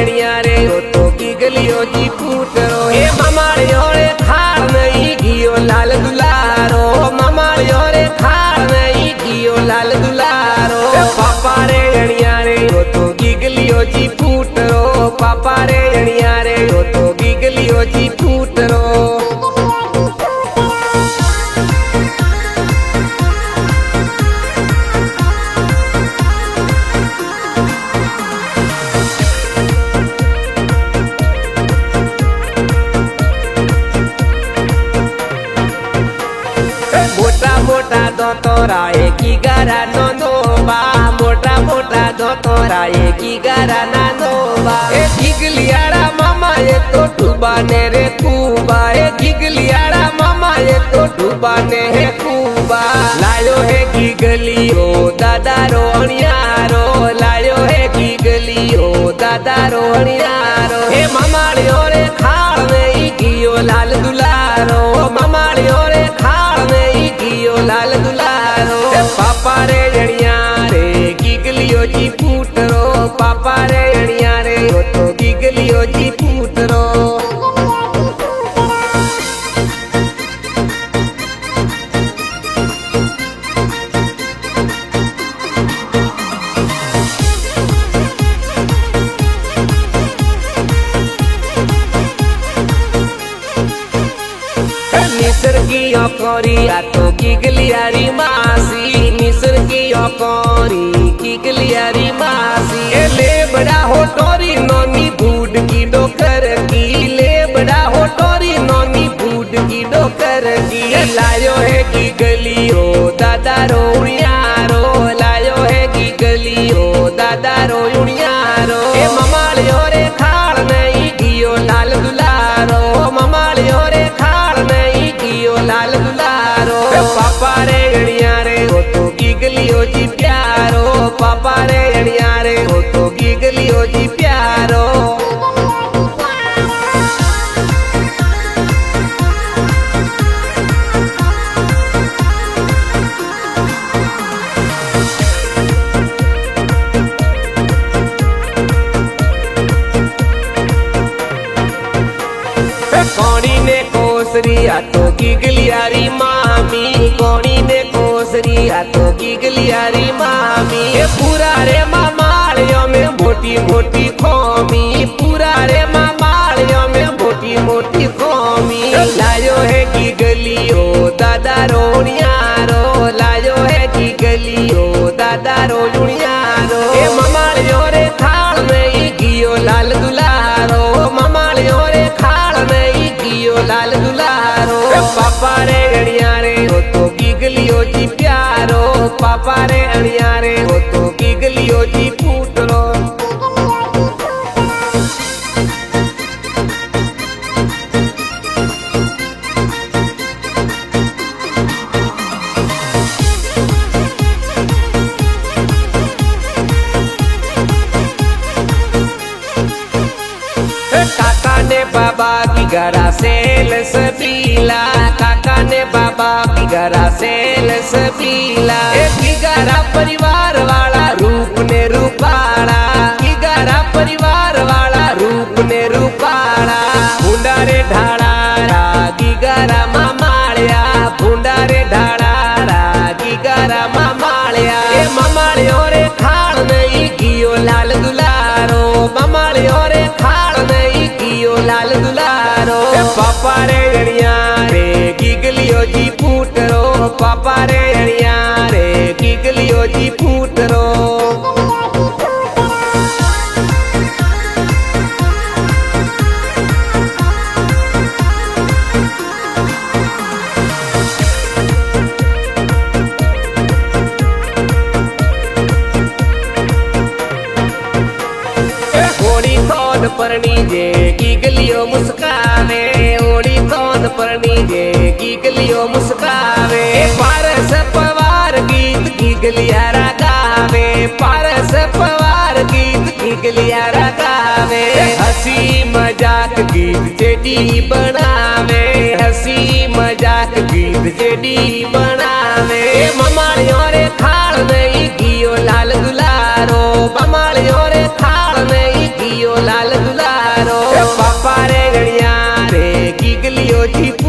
एणिया रे हो तो गीगलियो जी फूटरो ए ममाड़ियो रे खाड़ नहीं घियो लाल दुलारो ममाड़ियो रे खाड़ नहीं घियो लाल दुलारो पापा रे एणिया रे हो तो गीगलियो जी फूटरो पापा रे एणिया रे हो तो गीगलियो जी फूटरो मोटा मोटा दोतोरा की गारा नोबा मोटा मोटा दोतोरा की गारा नोबा ए गिगलियाड़ा मामा ये तो डूबा ने रे खूबा ए गिगलियाड़ा मामा ये तो डूबा ने है खूबा लायो है गिगलियो दादा रोणियारो लायो है गिगलियो दादा रोणियारो हे ममाड़ियो रे खाड़ में घियो लाल दुलारो ममाड़ियो रे खाड़ में घियो लाल दुलारो पापा रे एणिया रे गिगलियो जी फूटरो पापा रे एणिया रे हो तो गिगलियो जी फूटरो निसर्गियो कोरिया तो गिगलियारी मासी निसर्गियो कोरी गिगलियारी मासी ए ले बड़ा हो टोरी नोनी बूढ़ की डोकर की ले बड़ा हो टोरी नोनी बूढ़ की डोकर की लायो है गिगलियो दादा रोणियारो लायो है गिगलियो दादा रोणियारो ए ममाड़ियो रे खाड़ नहीं घियो लाल दुलारो ममाड़ियो रे खाड़ नहीं घियो लाल दुलारो पापा रे एणिया रे हो तो गिगलियो जी प्यारो पापा रे एणिया रे हो तो गिगलियो जी प्यारो कोणी ने कोसरिया तो गिगलियारी मामी कोणी ने कोसरिया तो गिगलियारी मामी ये पूरा रे मामाड़ियों में मोटी मोटी खोमी पूरा रे मामाड़ियों में मोटी मोटी खोमी लायो है गिगलियो दादा रोणियारो लायो है गिगलियो दादा रोणियारो ए ममाड़ियो रे थाल में घियो लाल दुलारो ममाड़ियो रे खाड़ में घियो लाल दुलारो पापा रे एणिया रे हो तो गिगलियो जी प्यारो पापा रे एणिया रे हो तो गिगलियो जी फूटरो काका ने बाबा की गरा सेल सबीला काका ने बाबा की गरा सेल सबीला की गरा परिवार वाला रूप ने रूपाड़ा की गरा परिवार वाला रूप ने रूपाड़ा भूंडारे ढाड़ा रागी गरा मामाड़िया भूंडारे ढाड़ा रागी गरा मामाड़िया ए ममाड़ियो रे खाड़ नहीं घियो लाल दुलारो ममाड़ियो रे खाड़ नहीं घियो लाल दुलारो पापा रे एणिया रे गिगलियो जी फूटरो पापा रे एणिया रे गिगलियो जी फूटरो ओड़ी कौन परनी जे गिगलियो मुस्कावे ओड़ी कौन परनी जे गिगलियो मुस्कावे पारस पवार गीत गिगलियारा गावे पारस पवार गीत गिगलियारा गावे हंसी मजाक गीत जेडी बनावे हंसी मजाक गीत जेडी बनावे ममाड़ियो रे खाड़ नहीं घियो लाल दुलारो ममाड़ियो रे खाड़ नहीं घियो लाल roji